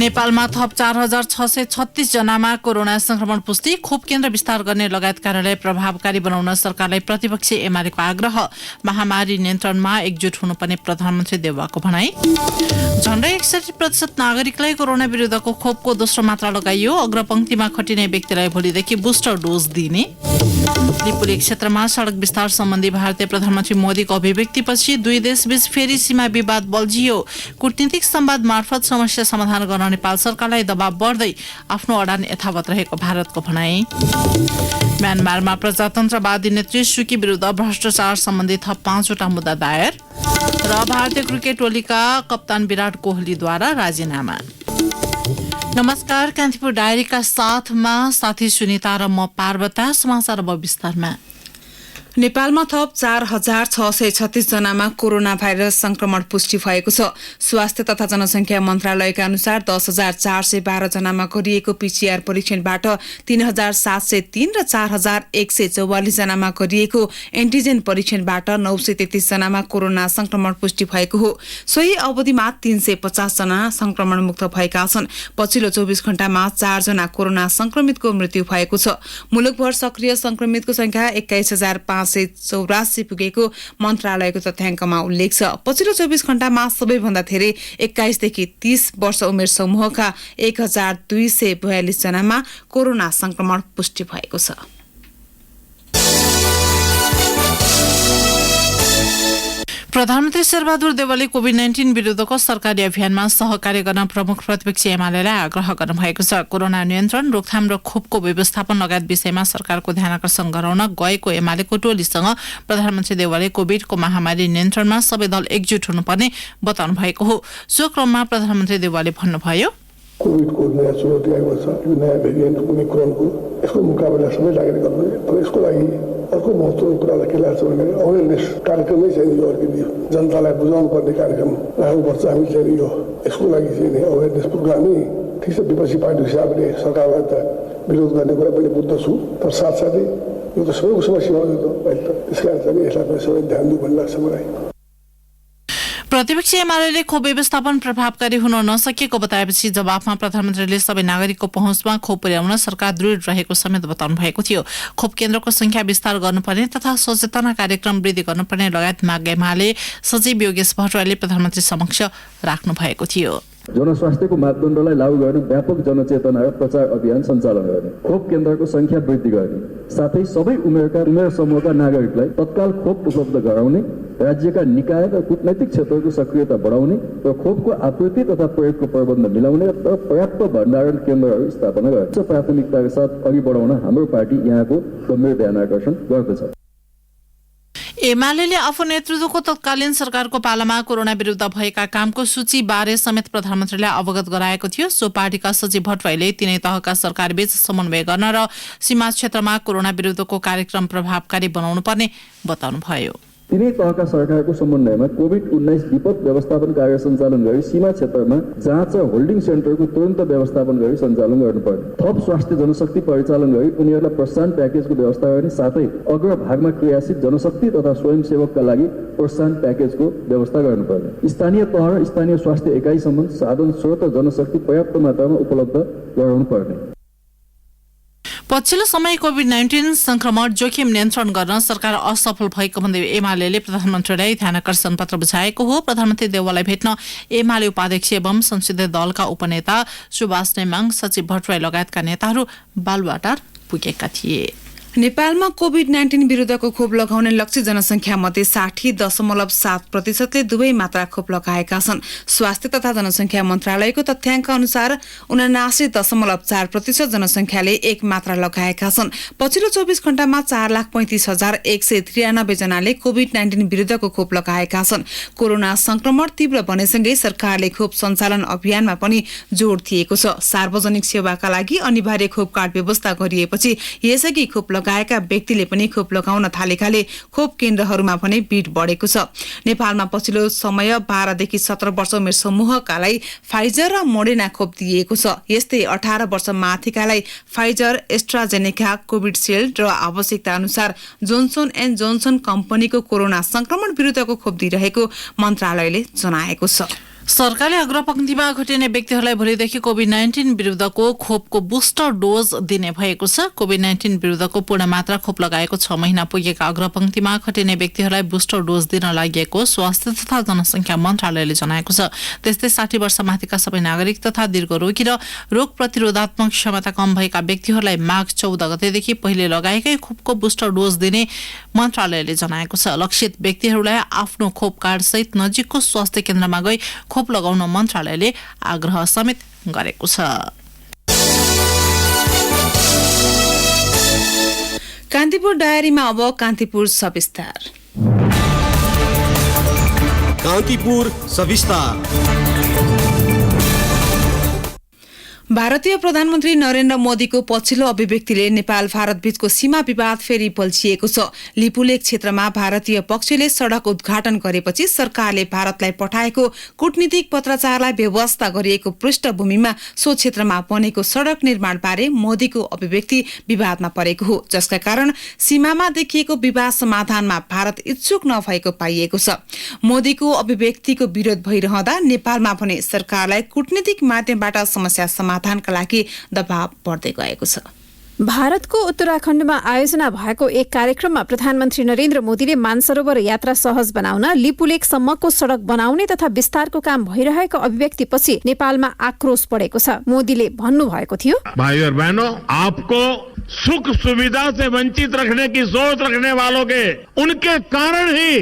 नेपालमा थप 4636 जनामा कोरोना संक्रमण पुष्टि। खोप केन्द्र विस्तार गर्ने लगायत कार्यलाई प्रभावकारी बनाउन सरकारलाई प्रतिपक्षी एमालेको आग्रह। महामारी नियन्त्रणमा एकजुट हुनुपर्ने प्रधानमन्त्री देउवाको भनाई। झण्डै 61% नागरिकलाई कोरोना विरुद्धको खोपको दोस्रो मात्रा लगाइयो। अग्रपंक्तिमा खटिने व्यक्तिलाई भोलिदेखि बुस्टर डोज दिइने। त्रिपुरी क्षेत्रमा सड़क विस्तार सम्बन्धी भारतीय प्रधानमन्त्री मोदीको अभिव्यक्तिपछि दुई देशबीच फेरि सीमा विवाद बल्झियो। कूटनीतिक संवाद मार्फत समस्या समाधान गर्न नेपाल सरकारलाई दबाव बढ्दै आफ्नो अडान यथावत रहेको भारतको भनाई। म्यानमारमा प्रजातन्त्रवादी नेत्री सुकी विरुद्ध भ्रष्टाचार सम्बन्धी थप 5वटा मुद्दा दायर। र भारतीय क्रिकेट टोलीका कप्तान विराट कोहलीद्वारा राजीनामा। नमस्कार, कान्तिपुर डायरीका साथमा साथी सुनिता र म पार्वता। समाचार अब विस्तारमा। नेपालमा थप 4636 जनामा कोरोना भाइरस संक्रमण पुष्टि भएको छ। स्वास्थ्य तथा जनसंख्या मन्त्रालयका अनुसार 10,412 जनामा गरिएको पीसीआर परीक्षणबाट 3,703 र 4,144 जनामा गरिएको एन्टिजेन परीक्षणबाट 933 जनामा कोरोना संक्रमण पुष्टि भएको हो। सोही अवधिमा 350 जना संक्रमण मुक्त भएका छन्। पछिल्लो 24 घण्टामा 4 जना कोरोना संक्रमितको मृत्यु भएको छ। मुलुकभर सक्रिय संक्रमितको संख्या 21,584 पुगेको मन्त्रालयको तथ्याङ्कमा उल्लेख छ। पछिल्लो 24 घण्टामा सबैभन्दा धेरै 21 देखि 30 वर्ष उमेर समूहका 1242 जनामा कोरोना संक्रमण पुष्टि भएको छ। प्रधानमन्त्री शेरबहादुर देउवाले कोभिड-19 विरुद्धको सरकारी अभियानमा सहकार्य गर्न प्रमुख प्रतिपक्षी एमालेलाई आग्रह गर्नुभएको छ। कोरोना नियन्त्रण, रोकथाम र खोपको व्यवस्थापन लगायत विषयमा सरकारको ध्यानाकर्षण गराउन गएको एमालेको टोलीसँग प्रधानमन्त्री देउवाले कोभिडको महामारी नियन्त्रणमा सबै दल एकजुट हुनुपर्ने बताउनु भएको हो। सो क्रममा प्रधानमन्त्री देउवाले भन्नुभयो, कोभिडको नयाँ चुनौती आएको छ। यो नयाँ भेरिएन्ट ओमिक्रोनको यसको मुकाबला सबै लागेर गर्नुपर्छ। तर यसको लागि अर्को महत्त्वपूर्ण कुरालाई के लाग्छ भने अवेरनेस कार्यक्रमै चाहिँ यो अर्किदियो। जनतालाई बुझाउनु पर्ने कार्यक्रम राख्नुपर्छ। हामी चाहिँ यो यसको लागि चाहिँ अवेरनेस प्रोग्रामै ठिक छ। विपक्षी पार्टीको हिसाबले सरकारलाई त विरोध गर्ने कुरा मैले बुझ्दछु, तर साथसाथै यो त सबैको समस्या हो। यो त अहिले त त्यस कारण चाहिँ यसलाई पनि सबै ध्यान दिनु भन्ने लाग्छ मलाई। प्रतिपक्षी एमाले खोप व्यवस्थापन प्रभावकारी हुन नसकेको बताएपछि जवाफमा प्रधानमन्त्रीले सबै नागरिकको पहुँचमा खोप पुर्याउन सरकार दृढ रहेको समेत बताउनु भएको थियो। खोप केन्द्रको संख्या विस्तार गर्नुपर्ने तथा सचेतना कार्यक्रम वृद्धि गर्नुपर्ने लगायत माग एमाले सचिव योगेश भट्टराईले प्रधानमन्त्री समक्ष राख्नु भएको थियो। जनस्वास्थ्यको मापदण्डलाई लागू गर्न व्यापक जनचेतना र प्रचार अभियान सञ्चालन गर्ने, खोप केन्द्रको संख्या वृद्धि गर्ने, साथै सबै उमेर समूहका नागरिकलाई तत्काल खोप उपलब्ध गराउने, राज्यका निकाय र कूटनैतिक क्षेत्रको सक्रियता बढाउने र खोपको आपूर्ति तथा प्रयोगको प्रबन्ध मिलाउने र पर्याप्त भण्डारण केन्द्रहरू स्थापना गर्ने प्राथमिकताका साथ अघि बढाउन हाम्रो पार्टी यहाँको गम्भीर ध्यानाकर्षण गर्दछ। एमाले आफू नेतृत्वको तत्कालीन सरकारको पालामा कोरोना विरुद्ध भएका कामको सूची बारे समेत प्रधानमन्त्रीलाई अवगत गराएको थियो। सो पार्टीका सचिव भट्टराईले तिनै तहका सरकारबीच समन्वय गर्न र सीमा क्षेत्रमा कोरोना विरुद्धको कार्यक्रम प्रभावकारी बनाउनु पर्ने बताउनुभयो। तिनै तहका सरकारको समन्वयमा कोभिड-19 विपद व्यवस्थापन कार्य सञ्चालन गरी सीमा क्षेत्रमा जाँच र होल्डिङ सेन्टरको तुरन्त व्यवस्थापन गरी सञ्चालन गर्नुपर्ने, थप स्वास्थ्य जनशक्ति परिचालन गरी उनीहरूलाई प्रोत्साहन प्याकेजको व्यवस्था गर्ने, साथै अग्रभागमा क्रियाशील जनशक्ति तथा स्वयंसेवकका लागि प्रोत्साहन प्याकेजको व्यवस्था गर्नुपर्ने, स्थानीय तह र स्थानीय स्वास्थ्य एकाइसम्म साधन स्रोत र जनशक्ति पर्याप्त मात्रामा उपलब्ध गराउनुपर्ने। पछिल्लो समय कोभिड-19 संक्रमण जोखिम नियन्त्रण गर्न सरकार असफल भएको भन्दै एमाले प्रधानमन्त्रीलाई ध्यानाकर्षण पत्र बुझाएको हो। प्रधानमन्त्री देउवालाई भेट्न एमाले उपाध्यक्ष एवं संसदीय दलका उपनेता सुभाष नेमाङ, सचिव भट्टराई लगायतका नेताहरू बालुवाटार पुगेका थिए। नेपालमा कोभिड-19 विरुद्धको खोप लगाउने लक्ष्य जनसंख्या मध्ये 60.7%ले दुवै मात्रा खोप लगाएका छन्। स्वास्थ्य तथा जनसंख्या मन्त्रालयको तथ्याङ्क अनुसार 79.4% जनसंख्याले एक मात्रा लगाएका छन्। पछिल्लो 24 घण्टामा 4,35,193 जनाले कोभिड-19 विरुद्धको खोप लगाएका छन्। कोरोना संक्रमण तीव्र बनेसँगै सरकारले खोप सञ्चालन अभियानमा पनि जोड दिएको छ। सार्वजनिक सेवाका लागि अनिवार्य खोप कार्ड व्यवस्था गरिएपछि यसअघि खोप लगाएका व्यक्तिले पनि खोप लगाउन थालेकाले खोप केन्द्रहरूमा पनि भिड बढेको छ। नेपालमा पछिल्लो समय 12 देखि 17 वर्ष उमेर समूहकालाई फाइजर र मोडेर्ना खोप दिइएको छ। यस्तै 18 वर्ष माथिकालाई फाइजर, एस्ट्राजेनेका, कोभिडशील्ड र आवश्यकता अनुसार जोन्सन एन्ड जोन्सन कम्पनीको कोरोना संक्रमण विरुद्धको खोप दिइरहेको मन्त्रालयले जनाएको छ। सरकारले अग्रपंक्तिमा घटिने व्यक्तिहरूलाई भोलिदेखि कोभिड-19 विरुद्धको खोपको बुस्टर डोज दिने भएको छ। कोभिड-19 विरुद्धको पूर्ण मात्रा खोप लगाएको 6 महिना पुगेका अग्रपंक्तिमा घटिने व्यक्तिहरूलाई बुस्टर डोज दिन लागि स्वास्थ्य तथा जनसंख्या मन्त्रालयले जनाएको छ। त्यस्तै 60 वर्ष माथिका सबै नागरिक तथा दीर्घरोगी र रोग प्रतिरोधात्मक क्षमता कम भएका व्यक्तिहरूलाई माघ 14 गतेदेखि पहिले लगाएकै खोपको बुस्टर डोज दिने मन्त्रालयले जनाएको छ। लक्षित व्यक्तिहरूलाई आफ्नो खोप कार्ड सहित नजिकको स्वास्थ्य केन्द्रमा गई खोप लगाउन मन्त्रालयले आग्रह समेत गरेको छ। कान्तिपुर डायरीमा अब कान्तिपुर सविस्तार। कान्तिपुर सविस्तार। भारतीय प्रधानमन्त्री नरेन्द्र मोदीको पछिल्लो अभिव्यक्तिले नेपाल भारत बीचको सीमा विवाद फेरि पल्झिएको छ। लिपुलेक क्षेत्रमा भारतीय पक्षले सड़क उद्घाटन गरेपछि सरकारले भारतलाई पठाएको कूटनीतिक पत्राचारलाई व्यवस्था गरिएको पृष्ठभूमिमा सो क्षेत्रमा बनेको सड़क निर्माणबारे मोदीको अभिव्यक्ति विवादमा परेको हो, जसका कारण सीमामा देखिएको विवाद समाधानमा भारत इच्छुक नभएको पाइएको छ। मोदीको अभिव्यक्तिको विरोध भइरहँदा नेपालमा भने सरकारलाई कूटनीतिक माध्यमबाट समस्या समाधानका लागि दबाव बढ्दै गएको छ। भारतको उत्तराखण्डमा आयोजना भएको एक कार्यक्रममा प्रधानमन्त्री नरेन्द्र मोदीले मानसरोवर यात्रा सहज बनाउन लिपुलेकसम्मको सड़क बनाउने तथा विस्तारको काम भइरहेको अभिव्यक्तिपछि नेपालमा आक्रोश बढेको छ। मोदीले भन्नुभएको थियो, भाई और बहनों, आपको सुख सुविधा से वंचित रखने की सोच रखने वालों के उनके कारण ही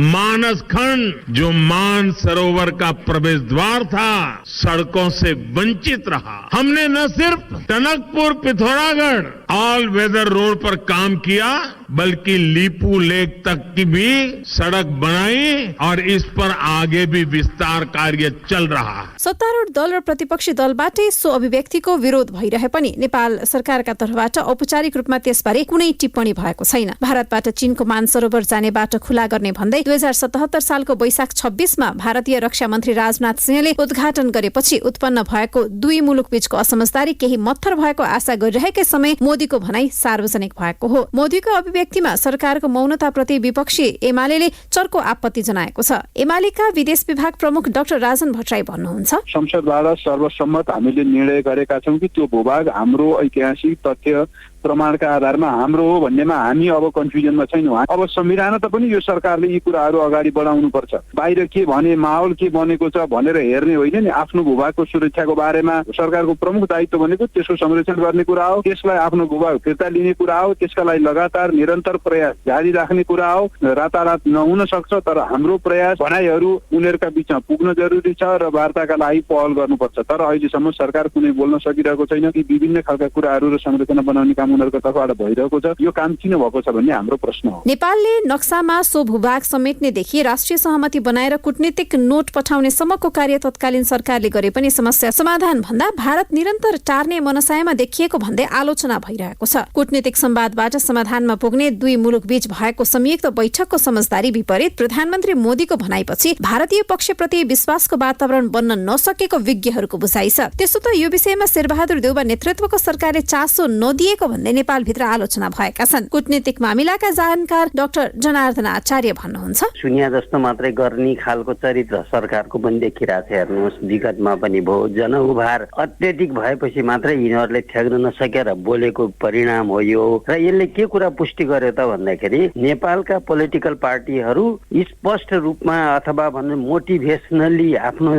मानस खंड, जो मानसरोवर का प्रवेश द्वार था, सड़कों से वंचित रहा। हमने न सिर्फ Tanakpur Pithoragarh all weather road पर काम किया, बल्कि लिपू लेक तक की भी सड़क बनाई और इस पर आगे भी विस्तार कार्य चल रहा है। सत्तारूढ़ दल र प्रतिपक्षी दलबाटै सो अभिव्यक्तिको विरोध भइरहे पनि नेपाल सरकारका तर्फबाट औपचारिक रूपमा त्यसबारे कुनै टिप्पणी भएको छैन। भारतबाट चीनको मानसरोवर जाने बाटो खुला गर्ने भन्दै 2077 सालको वैशाख 26 मा भारतीय रक्षा मन्त्री राजनाथ सिंहले उद्घाटन गरेपछि उत्पन्न भएको दुई मुलुक बीचको असमझदारी केही मत्थर भएको आशा गरिरहेकै समय मोदीको भनाई सार्वजनिक भएको हो। मोदीको अभिव्यक्तिमा सरकारको मौनताप्रति विपक्षी एमाले चर्को आपत्ति जनाएको छ। एमालेका विदेश विभाग प्रमुख डाक्टर राजन भट्टराई भन्नुहुन्छ, संसदबाट सर्वसम्मत हामीले निर्णय गरेका छौं कि त्यो भूभाग हाम्रो ऐतिहासिक तथ्य प्रमाणका आधारमा हाम्रो हो भन्नेमा हामी अब कन्फ्युजनमा छैनौं। अब संविधान त पनि यो सरकारले यी कुराहरू अगाडि बढाउनु पर्छ। बाहिर के भने, माहौल के बनेको छ भनेर हेर्ने होइन नि। आफ्नो भूभागको सुरक्षाको बारेमा सरकारको प्रमुख दायित्व भनेको त्यसको संरक्षण गर्ने कुरा हो, त्यसलाई आफ्नो भूभाग फिर्ता लिने कुरा हो, त्यसका लागि लगातार निरन्तर प्रयास जारी राख्ने कुरा हो। रातारात नहुन सक्छ, तर हाम्रो प्रयास भनाइहरू उनीहरूका बीचमा पुग्न जरुरी छ र वार्ताका लागि पहल गर्नुपर्छ। तर अहिलेसम्म सरकार कुनै बोल्न सकिरहेको छैन कि विभिन्न खालका कुराहरू र संरचना बनाउने काम उनीहरूको तर्फबाट भइरहेको छ। यो काम किन भएको छ भन्ने हाम्रो प्रश्न हो। नेपालले नक्सामा सो भूभाग समेट्नेदेखि राष्ट्रिय सहमति बनाएर कूटनीतिक नोट पठाउने सम्मको कार्य तत्कालीन सरकारले गरे पनि समस्या समाधान भन्दा भारत निरन्तर टार्ने मनसायमा देखिएको भन्दै आलोचना भइरहेको छ। कूटनीतिक संवादबाट समाधानमा पुग्ने दुई मुलुक बीच भएको संयुक्त बैठकको समझदारी विपरीत प्रधानमन्त्री मोदीको भनाइपछि भारतीय पक्षप्रति विश्वासको वातावरण बन्न नसकेको विज्ञहरूको बुझाइ छ। त्यसो त यो विषयमा शेरबहादुर देउवा नेतृत्वको सरकारले चासो नदिएको भन्दै नेपालभित्र आलोचना भएका छन्। कूटनीतिक मामिलाका जानकार डाक्टर जनार्दन आचार्य भन्नुहुन्छ, सुनिया जस्तो मात्रै गर्ने खालको चरित्र सरकारको पनि देखिरहेको छ। हेर्नुहोस्, विगतमा पनि भयो। जनउभार अत्यधिक भएपछि मात्रै यिनीहरूले ठेक्न नसकेर बोलेको परिणाम हो यो। र यसले के कुरा पुष्टि गर्यो त भन्दाखेरि नेपालका पोलिटिकल पार्टीहरू स्पष्ट रूपमा अथवा भन्ने मोटिभेसनली आफ्नो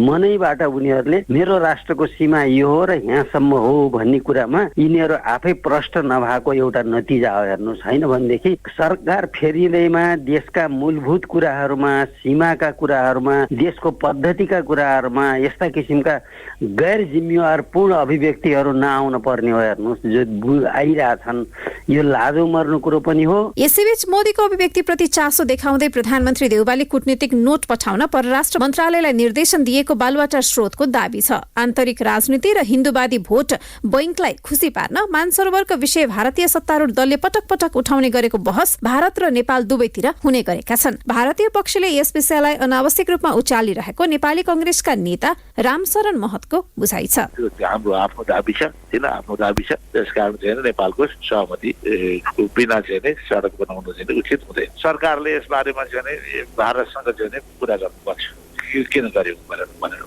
मनैबाट उनीहरूले मेरो राष्ट्रको सीमा यो हो र यहाँसम्म हो भन्ने कुरामा यिनीहरू आफै प्रष्ट नभएको एउटा नतिजा हो। हेर्नुहोस्, होइन भनेदेखि सरकार फेरिँदैमा देशका मूलभूत कुराहरूमा, सीमाका कुराहरूमा, देशको पद्धतिका कुराहरूमा यस्ता किसिमका गैर जिम्मेवारपूर्ण अभिव्यक्तिहरू नआउन पर्ने हो। हेर्नुहोस्, जो आइरहेछन् यो लाजो मर्नु कुरो पनि हो। यसैबीच मोदीको अभिव्यक्तिप्रति चासो देखाउँदै प्रधानमन्त्री देउवाले कूटनीतिक नोट पठाउन परराष्ट्र मन्त्रालयलाई निर्देशन दिएको बालुवाटार स्रोतको दाबी छ। आन्तरिक राजनीति र हिन्दूवादी भोट बैंकलाई खुसी पार्न मानसरोवरको विषय भारतीय सत्तारूढ दलले पटक पटक उठाउने गरेको बहस भारत र नेपाल दुवैतिर हुने गरेका छन्। भारतीय पक्षले यस विषयलाई अनावश्यक रूपमा उचालिरहेको नेपाली कंग्रेसका नेता रामशरण महतको बुझाइ छ। हाम्रो आफ्नो दाबी छ, होइन, आफ्नो दाबी छ। त्यसकारण चाहिँ नेपालको सहमति बिना चाहिँ सडक बनाउनु चाहिँ उचित हुँदैन। सरकारले यस बारेमा चाहिँ भारतसँग चाहिँ कुरा गर्नुपर्छ। किन गर्यो भनेर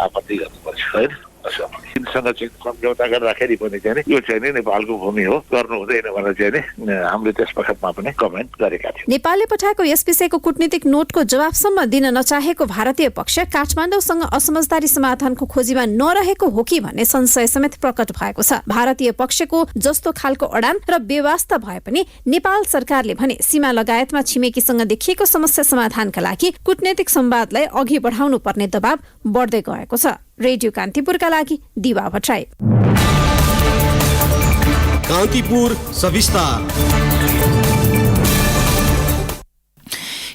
आपत्ति गर्नु पर्छ होइन। चीनसँग चाहिँ सम्झौता गरेर राखेर पनि चाहिँ यो चाहिँ नि नेपालको भूमि हो, गर्नु हुँदैन भनेर चाहिँ नि हामीले त्यस पक्षमा पनि कमेन्ट गरेका थियौँ। नेपालले पठाएको यस विषयको कूटनीतिक नोटको जवाफसम्म दिन नचाहेको भारतीय पक्ष काठमाडौँसँग असमझदारी समाधानको खोजीमा नरहेको हो कि भन्ने संशय समेत प्रकट भएको छ। भारतीय पक्षको जस्तो खालको अडान र बेवास्ता भए पनि नेपाल सरकारले भने सीमा लगायतमा छिमेकीसँग देखिएको समस्या समाधानका लागि कूटनीतिक संवादलाई अघि बढाउनु पर्ने दबाव बढ्दै गएको छ। रेडियो कान्तिपुरका लागि दिवा भट्टराई। कान्तिपुर सविस्तार।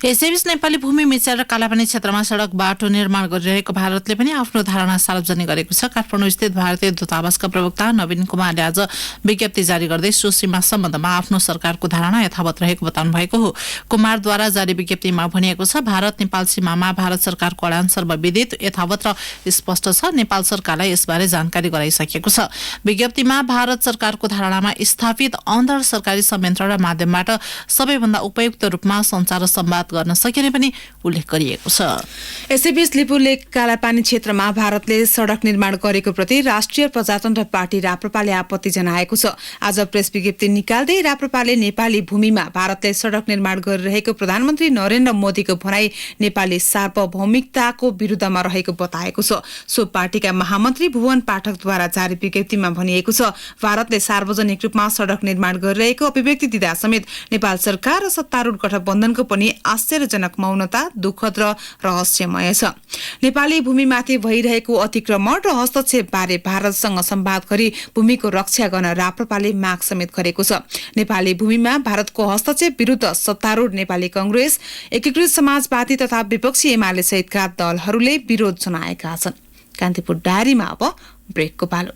यसैबीच नेपाली भूमि मिचेल र कालापानी क्षेत्रमा सड़क बाटो निर्माण गरिरहेको भारतले पनि आफ्नो धारणा सार्वजनिक गरेको छ। काठमाडौँ स्थित भारतीय दूतावासका प्रवक्ता नवीन कुमारले आज विज्ञप्ति जारी गर्दै सो सीमा सम्बन्धमा आफ्नो सरकारको धारणा यथावत रहेको बताउनु भएको हो। कुमारद्वारा जारी विज्ञप्तिमा भनिएको छ, भारत नेपाल सीमामा भारत सरकारको अडान सर्वविदित यथावत र स्पष्ट छ। नेपाल सरकारलाई यसबारे जानकारी गराइसकेको छ। विज्ञप्तिमा भारत सरकारको धारणामा स्थापित अन्तर सरकारी संयन्त्र र माध्यमबाट सबैभन्दा उपयुक्त रूपमा सञ्चार र संवाद गर्न सकिने पनि उल्लेख गरिएको छ। यसैबीच लिपुलेक कालापानी क्षेत्रमा भारतले सड़क निर्माण गरेको प्रति राष्ट्रिय प्रजातन्त्र पार्टी राप्रपाले आपत्ति जनाएको छ। आज प्रेस विज्ञप्ति निकाल्दै राप्रपाले नेपाली भूमिमा भारतले सड़क निर्माण गरिरहेको प्रधानमन्त्री नरेन्द्र मोदीको भनाई नेपाली सार्वभौमिकताको विरुद्धमा रहेको बताएको छ। सो पार्टीका महामन्त्री भुवन पाठकद्वारा जारी विज्ञप्तिमा भनिएको छ, भारतले सार्वजनिक रूपमा सड़क निर्माण गरिरहेको अभिव्यक्ति दिँदा समेत नेपाल सरकार र सत्तारूढ गठबन्धनको पनि आश्चर्यजनक मौनता दुःखद र रहस्यमय छ। नेपाली भूमिमाथि भइरहेको अतिक्रमण र हस्तक्षेप बारे भारतसँग संवाद गरी भूमिको रक्षा गर्न राप्रपाले माग समेत गरेको छ। नेपाली भूमिमा भारतको हस्तक्षेप विरुद्ध सत्तारूढ नेपाली कांग्रेस, एकीकृत समाजवादी तथा विपक्षी एमाले सहितका दलहरूले विरोध जनाएका छन्। कान्तिपुर डायरीमा अब ब्रेकको पालो।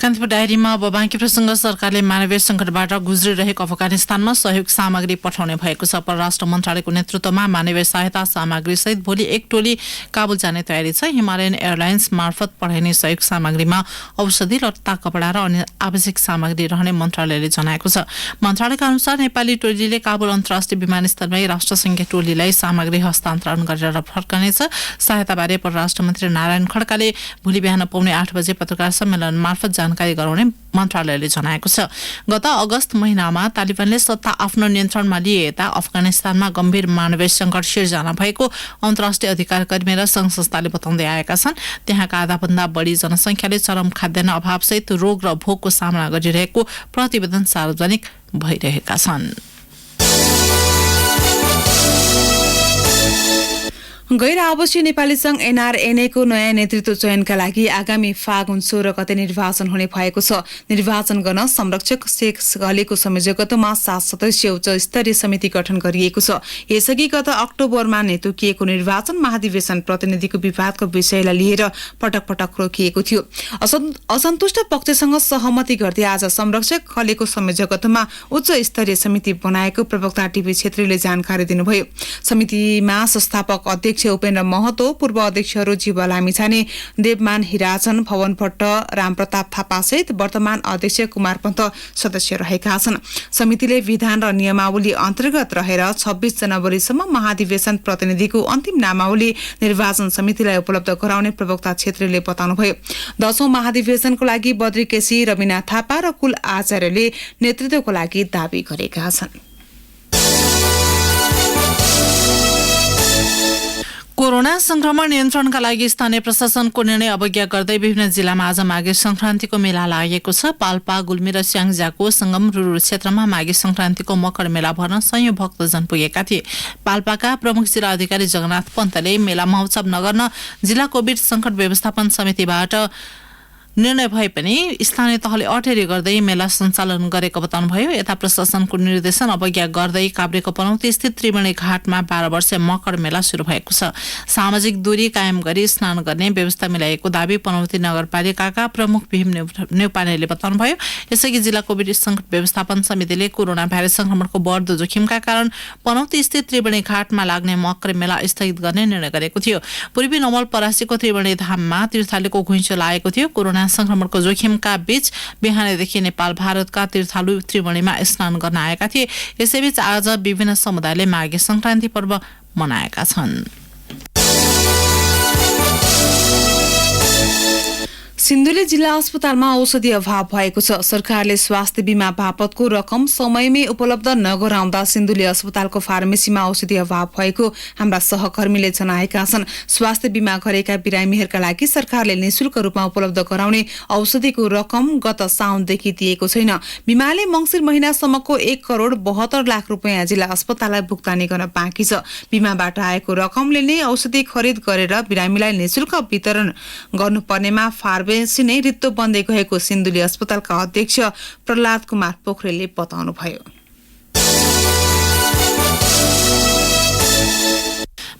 कान्तिपुर डायरीमा अब बाँकी प्रसंग। सरकारले मानवीय संकटबाट गुज्रिरहेको अफगानिस्तानमा सहयोग सामग्री पठाउने भएको छ। परराष्ट्र मन्त्रालयको नेतृत्वमा मानवीय सहायता सामग्री सहित भोलि एक टोली काबुल जाने तयारी छ। हिमालयन एयरलाइन्स मार्फत पठाइने सहयोग सामग्रीमा औषधि, लत्ता, कपडा र अन्य आवश्यक सामग्री रहने मन्त्रालयले जनाएको छ। मन्त्रालयका अनुसार नेपाली टोलीले काबुल अन्तर्राष्ट्रिय विमानस्थलमा राष्ट्रसङ्घीय टोलीलाई सामग्री हस्तान्तरण गरेर फर्कनेछ। सहायताबारे परराष्ट्र मन्त्री नारायण खड्काले भोलि बिहान पौने 8 बजे पत्रकार सम्मेलन मार्फत जानकारी गराउने मन्त्रालयले जनाएको छ। गत अगस्त महिनामा तालिबानले सत्ता आफ्नो नियन्त्रणमा लिए यता अफगानिस्तानमा गम्भीर मानवीय संकट सिर्जना भएको अन्तर्राष्ट्रिय अधिकार कर्मी र संघ संस्थाले बताउँदै आएका छन्। त्यहाँका आधाभन्दा बढी जनसंख्याले चरम खाद्यान्न अभावसहित रोग र भोकको सामना गरिरहेको प्रतिवेदन सार्वजनिक भइरहेका छन्। गैर आवासीय नेपाली संघ एनआरएनए को नयाँ नेतृत्व चयनका लागि आगामी फागुन 16 गते निर्वाचन हुने भएको छ। निर्वाचन गर्न संरक्षक शेख घलेको संयोजकत्वमा 7 सदस्यीय उच्च स्तरीय समिति गठन गरिएको छ। यसअघि गत अक्टोबरमा नै तोकिएको निर्वाचन महाधिवेशन प्रतिनिधिको विवादको विषयलाई लिएर पटक पटक रोकिएको थियो। असन्तुष्ट पक्षसँग सहमति गर्दै आज संरक्षक घलेको संयोजकत्वमा उच्च स्तरीय समिति बनाएको प्रवक्ता टिभी छेत्रीले जानकारी दिनुभयो। समितिमा संस्थापक अध्यक्ष उपेन्द्र महतो, पूर्व अध्यक्षहरू जीवा लामिछाने, देवमान हिराचन, भवन भट्ट, रामप्रताप थापा सहित वर्तमान अध्यक्ष कुमार पन्त सदस्य रहेका छन्। समितिले विधान र नियमावली अन्तर्गत रहेर 26 जनवरीसम्म महाधिवेशन प्रतिनिधिको अन्तिम नामावली निर्वाचन समितिलाई उपलब्ध गराउने प्रवक्ता छेत्रीले बताउनुभयो। 10औं महाधिवेशनको लागि बद्री केसी, रविना थापा र कुल आचार्यले नेतृत्वको लागि दावी गरेका छन्। कोरोना संक्रमण नियन्त्रणका लागि स्थानीय प्रशासनको निर्णय अवज्ञा गर्दै विभिन्न जिल्लामा आज माघे संक्रान्तिको मेला लागेको छ। पाल्पा, गुल्मी र स्याङ्जाको संगम रुरु क्षेत्रमा माघे संक्रान्तिको मकर मेला भर्न सयौं भक्तजन पुगेका थिए। पाल्पाका प्रमुख जिल्ला अधिकारी जगन्नाथ पन्तले मेला महोत्सव नगर्न जिल्ला कोभिड संकट व्यवस्थापन समितिबाट निर्णय भए पनि स्थानीय तहले अटेरी गर्दै मेला सञ्चालन गरेको बताउनुभयो। यता प्रशासनको निर्देशन अवज्ञा गर्दै काभ्रेको पनौती स्थित त्रिवेणी घाटमा 12 वर्षीय मकर मेला शुरू भएको छ। सामाजिक दूरी कायम गरी स्नान गर्ने व्यवस्था मिलाएको दावी पनौती नगरपालिकाका प्रमुख भीम नेउपानेले बताउनुभयो। यसअघि जिल्ला कोभिड संकट व्यवस्थापन समितिले कोरोना भाइरस संक्रमणको बढ्दो जोखिमका कारण पनौती स्थित त्रिवेणी घाटमा लाग्ने मकर मेला स्थगित गर्ने निर्णय गरेको थियो। पूर्वी नवलपरासीको त्रिवेणी धाममा तीर्थालुको घुइँचो लागेको थियो। कोरोना संक्रमणको जोखिमका बीच बिहानैदेखि नेपाल भारतका तीर्थालु त्रिवेणीमा स्नान गर्न आएका थिए। यसैबीच आज विभिन्न समुदायले माघे संक्रान्ति पर्व मनाएका छन्। सिन्धुली जिल्ला अस्पतालमा औषधि अभाव भएको छ। सरकारले स्वास्थ्य बीमा बापतको रकम समयमै उपलब्ध नगराउँदा सिन्धुली अस्पतालको फार्मेसीमा औषधि अभाव भएको हाम्रा सहकर्मीले जनाएका छन्। स्वास्थ्य बीमा गरेका बिरामीहरूका लागि सरकारले निशुल्क रूपमा उपलब्ध गराउने औषधिको रकम गत साउनदेखि दिएको छैन। बीमाले मङ्सिर महिनासम्मको 1,72 लाख रुपियाँ जिल्ला अस्पताललाई भुक्तानी गर्न बाँकी छ। बीमाबाट आएको रकमले नै औषधि खरिद गरेर बिरामीलाई निशुल्क वितरण गर्नुपर्नेमा फार्मेसी नै रित्तो बन्दै गएको सिन्धुली अस्पतालका अध्यक्ष प्रहलाद कुमार पोखरेलले बताउनुभयो।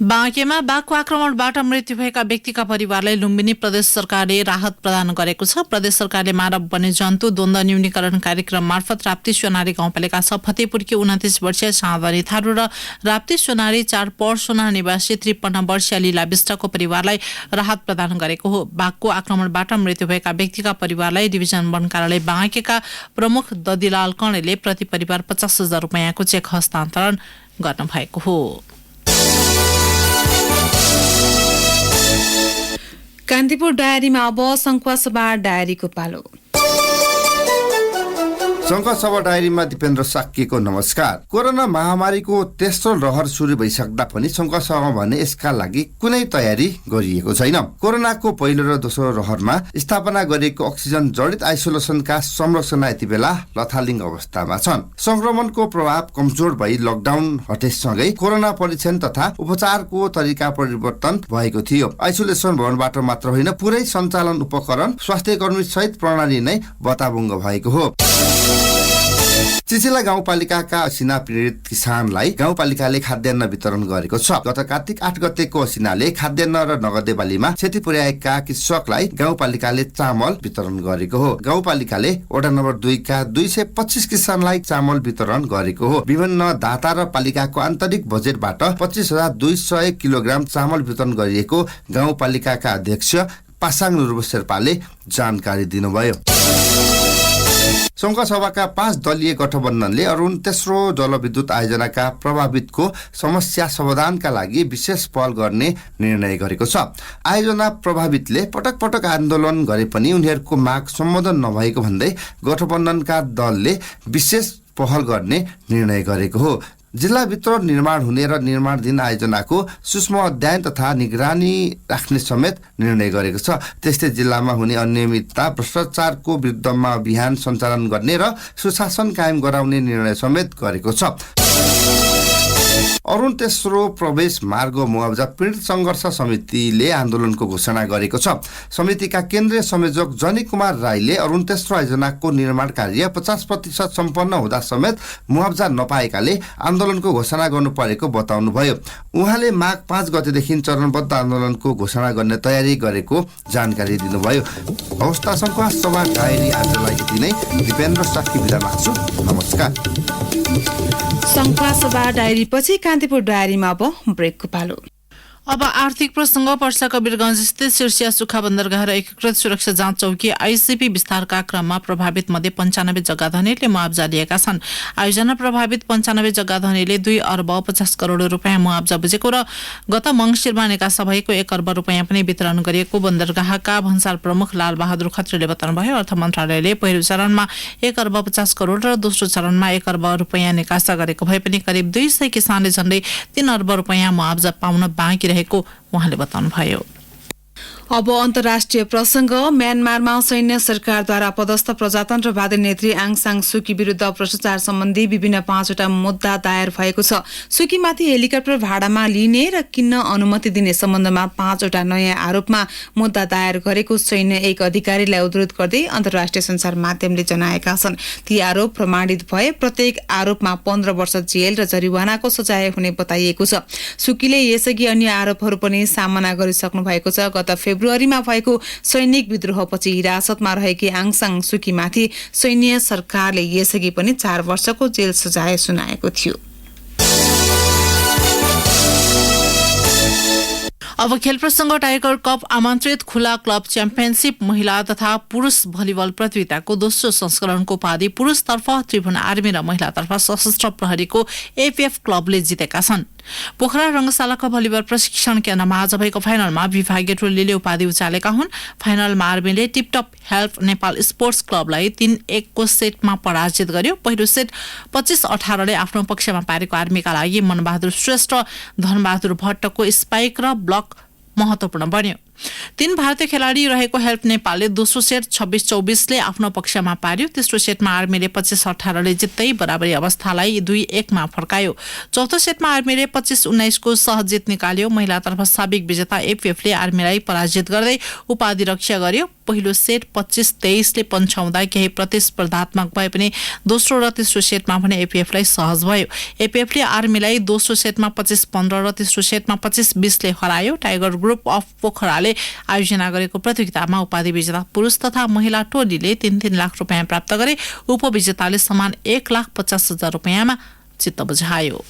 बाँकेमा बाघको आक्रमणबाट मृत्यु भएका व्यक्तिका परिवारलाई लुम्बिनी प्रदेश सरकारले राहत प्रदान गरेको छ। प्रदेश सरकारले मानव वन्यजन्तु द्वन्द्व न्यूनीकरण कार्यक्रम मार्फत राप्ती सोनारी गाउँपालिका 6 फतेपुरकी 29 वर्षीय साँधनी थारू र राप्ती सोनारी 4 पर्सोना निवासी 53 वर्षीय लीला विष्टको परिवारलाई राहत प्रदान गरेको हो। बाघको आक्रमणबाट मृत्यु भएका व्यक्तिका परिवारलाई डिभिजन वन कार्यालय बाँकेका प्रमुख ददिलाल कर्णेले प्रति परिवार 50,000 रुपियाँको चेक हस्तान्तरण गर्नुभएको हो। कान्तिपुर डायरीमा अब शङ्खुवासभा डायरीको पालो। शङ्खसभा डायरीमा दिपेन्द्र साक्कीको नमस्कार। कोरोना महामारीको तेस्रो लहर सुरु भइसक्दा पनि शङ्खसभा भने यसका लागि कुनै तयारी गरिएको छैन। कोरोनाको पहिलो र दोस्रो लहरमा स्थापना गरिएको अक्सिजन जडित आइसोलेसनका संरचना यति बेला लथालिङ अवस्थामा छन्। संक्रमणको प्रभाव कमजोर भई लकडाउन हटेसँगै कोरोना परीक्षण तथा उपचारको तरिका परिवर्तन भएको थियो। आइसोलेसन भवनबाट मात्र होइन, पुरै सञ्चालन उपकरण स्वास्थ्य कर्मी सहित प्रणाली नै बताबुङ्ग भएको हो। चिचिला गाउँपालिकाका असिना पीडित किसानलाई गाउँपालिकाले खाद्यान्न वितरण गरेको छ। गत कार्तिक 8 गतेको असिनाले खाद्यान्न र नगदे बालीमा क्षति पुर्याएका कृषकलाई गाउँपालिकाले चामल वितरण गरेको हो। गाउँपालिकाले वडा नम्बर 2 का 225 किसानलाई चामल वितरण गरेको हो। विभिन्न दाता र पालिकाको आन्तरिक बजेटबाट 25,200 किलोग्राम चामल वितरण गरिएको गाउँपालिकाका अध्यक्ष पासाङ नुर्बु शेर्पाले जानकारी दिनुभयो। शङ्खसभाका 5 दलीय गठबन्धनले अरुण तेस्रो जलविद्युत आयोजनाका प्रभावितको समस्या समाधानका लागि विशेष पहल गर्ने निर्णय गरेको छ। आयोजना प्रभावितले पटक पटक आन्दोलन गरे पनि उनीहरूको माग सम्बोधन नभएको भन्दै गठबन्धनका दलले विशेष पहल गर्ने निर्णय गरेको हो। जिल्लाभित्र निर्माण हुने र निर्माणाधीन आयोजनाको सूक्ष्म अध्ययन तथा निगरानी राख्ने समेत निर्णय गरेको छ। त्यस्तै जिल्लामा हुने अनियमितता भ्रष्टाचारको विरुद्धमा अभियान सञ्चालन गर्ने र सुशासन कायम गराउने निर्णय समेत गरेको छ। अरुण तेस्रो प्रवेश मार्ग मुआवजा पीडित सङ्घर्ष समितिले आन्दोलनको घोषणा गरेको छ। समितिका केन्द्रीय संयोजक जनी कुमार राईले अरुण तेस्रो आयोजनाको निर्माण कार्य 50% सम्पन्न हुँदा समेत मुआवजा नपाएकाले आन्दोलनको घोषणा गर्नु परेको बताउनुभयो। उहाँले माघ 5 गतेदेखि चरणबद्ध आन्दोलनको घोषणा गर्ने तयारी गरेको जानकारी दिनुभयो। अवस्था शङ्खसभा डायरी आजलाई यति नै। दिपेन्द्र साक्की बिदा माग्छु। नमस्कार। शङ्खसभा डायरी पछि कान्तिपुर डायरीमा अब ब्रेकको पालो। अब आर्थिक प्रसङ्ग। पर्सा कबीरगञ्ज स्थित शीर्षिया सुक्खा बन्दरगाह र एकीकृत सुरक्षा जाँच चौकी आइसिपी विस्तारका क्रममा प्रभावित मध्ये 95 जग्गा धनीले मुआवजा लिएका छन्। आयोजना प्रभावित 95 जग्गा धनीले 2 अर्ब 50 करोड रुपियाँ मुआवजा बुझेको र गत मङ्सिरमा निकासा भएको 1 अर्ब रुपियाँ पनि वितरण गरिएको बन्दरगाहका भन्सार प्रमुख लाल बहादुर खत्रीले बताउनुभयो। अर्थ मन्त्रालयले पहिलो चरणमा 1 अर्ब 50 करोड र दोस्रो चरणमा 1 अर्ब रुपियाँ निकासा गरेको भए पनि करिब 200 किसानले झण्डै 3 अर्ब रुपियाँ मुआवजा पाउन बाँकी रहेको उहाँले बताउनुभयो। अब अन्तर्राष्ट्रिय प्रसङ्ग। म्यानमारमा सैन्य सरकारद्वारा पदस्थ प्रजातन्त्रवादी नेत्री आङ सान सुकी विरुद्ध भ्रष्टाचार सम्बन्धी विभिन्न 5वटा मुद्दा दायर भएको छ। सुकीमाथि हेलिकप्टर भाडामा लिने र किन्न अनुमति दिने सम्बन्धमा 5वटा नयाँ आरोपमा मुद्दा दायर गरेको सैन्य एक अधिकारीलाई उद्धृत गर्दै अन्तर्राष्ट्रिय सञ्चार माध्यमले जनाएका छन्। ती आरोप प्रमाणित भए प्रत्येक आरोपमा 15 वर्ष जेल र जरिवानाको सजाय हुने बताइएको छ। सुकीले यसअघि अन्य आरोपहरू पनि सामना गरिसक्नु भएको छ। गत फेब्रुअरीमा भएको सैनिक विद्रोहपछि हिरासतमा रहेकी आङ सान सुकीमाथि सैन्य सरकारले यसअघि पनि 4 वर्षको जेल सजाय सुनाएको थियो। अब खेल प्रसङ्ग। टाइगर कप आमन्त्रित खुला क्लब च्याम्पियनसिप महिला तथा पुरुष भलिबल प्रतियोगिताको दोस्रो संस्करणको उपाधि पुरुषतर्फ त्रिभुवन आर्मी र महिलातर्फ सशस्त्र प्रहरीको एपीएफ क्लबले जितेका छन्। पोखरा रंगशालाको भलिबल प्रशिक्षण केन्द्रमा आज भएको फाइनलमा विभागीय टोलीले उपाधि उचालेका हुन्। फाइनलमा आर्मीले टिपटप हेल्प नेपाल स्पोर्ट्स क्लबलाई 3-1 को सेटमा पराजित गर्यो। पहिलो सेट 25-18 ले आफ्नो पक्षमा पारेको आर्मीका लागि मनबहादुर श्रेष्ठ, धनबहादुर भट्टको स्पाइक र ब्लक महत्वपूर्ण बन्यो। 3 भारतीय खेलाडी रहेको हेल्प नेपालले दोस्रो सेट 26-24 ले आफ्नो पक्षमा पार्यो। तेस्रो सेटमा आर्मीले 25-18 ले जित्दै बराबरी अवस्थालाई 2-1 मा फर्कायो। चौथो सेटमा आर्मीले 25-19 को सहज जित निकाल्यो। महिलातर्फ साबिक विजेता एपीएफले आर्मीलाई पराजित गर्दै उपाधि रक्षा गर्यो। पहिलो सेट 25-23 ले पन्छाउँदा केही प्रतिस्पर्धात्मक भए पनि दोस्रो र तेस्रो सेटमा भने एपीएफलाई सहज भयो। एपीएफले आर्मीलाई दोस्रो सेटमा 25-15 र तेस्रो सेटमा 25-20 ले हरायो। टाइगर ग्रुप अफ पोखराले आयोजना गरेको प्रतियोगितामा उपाधि विजेता पुरुष तथा महिला टोलीले 3-3 लाख रुपियाँ प्राप्त गरे। उपविजेताले समान 1,50,000 रुपियाँमा चित्त बुझायो।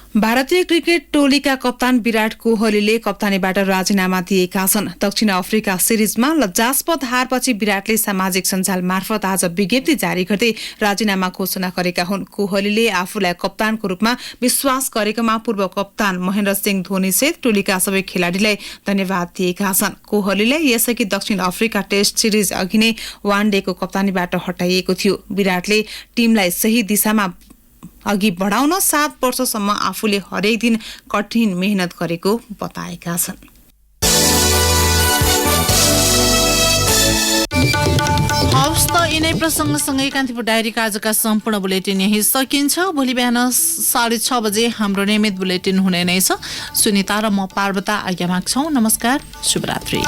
भारतीय क्रिकेट टोलीका कप्तान विराट कोहलीले कप्तानीबाट राजीनामा दिएका छन्। दक्षिण अफ्रिका सिरिजमा लज्जास्पद हारपछि विराटले सामाजिक सञ्जाल मार्फत आज विज्ञप्ति जारी गर्दै राजीनामा घोषणा गरेका हुन्। कोहलीले आफूलाई कप्तानको रूपमा विश्वास गरेकोमा पूर्व कप्तान महेन्द्र सिंह धोनी सहित टोलीका सबै खेलाडीलाई धन्यवाद दिएका छन्। कोहलीले यसअघि दक्षिण अफ्रिका टेस्ट सिरिज अघि नै वान डेको कप्तानीबाट हटाइएको थियो। विराटले टिमलाई सही दिशामा अघि बढाउन 7 वर्षसम्म आफूले हरेक दिन कठिन मेहनत गरेको बताएका छन्। हवस् त यिनै प्रसङ्गसँगै कान्तिपुर डायरीका आजका सम्पूर्ण बुलेटिन यही सकिन्छ। भोलि बिहान 6:30 बजे हाम्रो नियमित बुलेटिन हुने नै छ। सुनिता र म पार्वता आज्ञा माग्छौँ। नमस्कार, शुभरात्रि।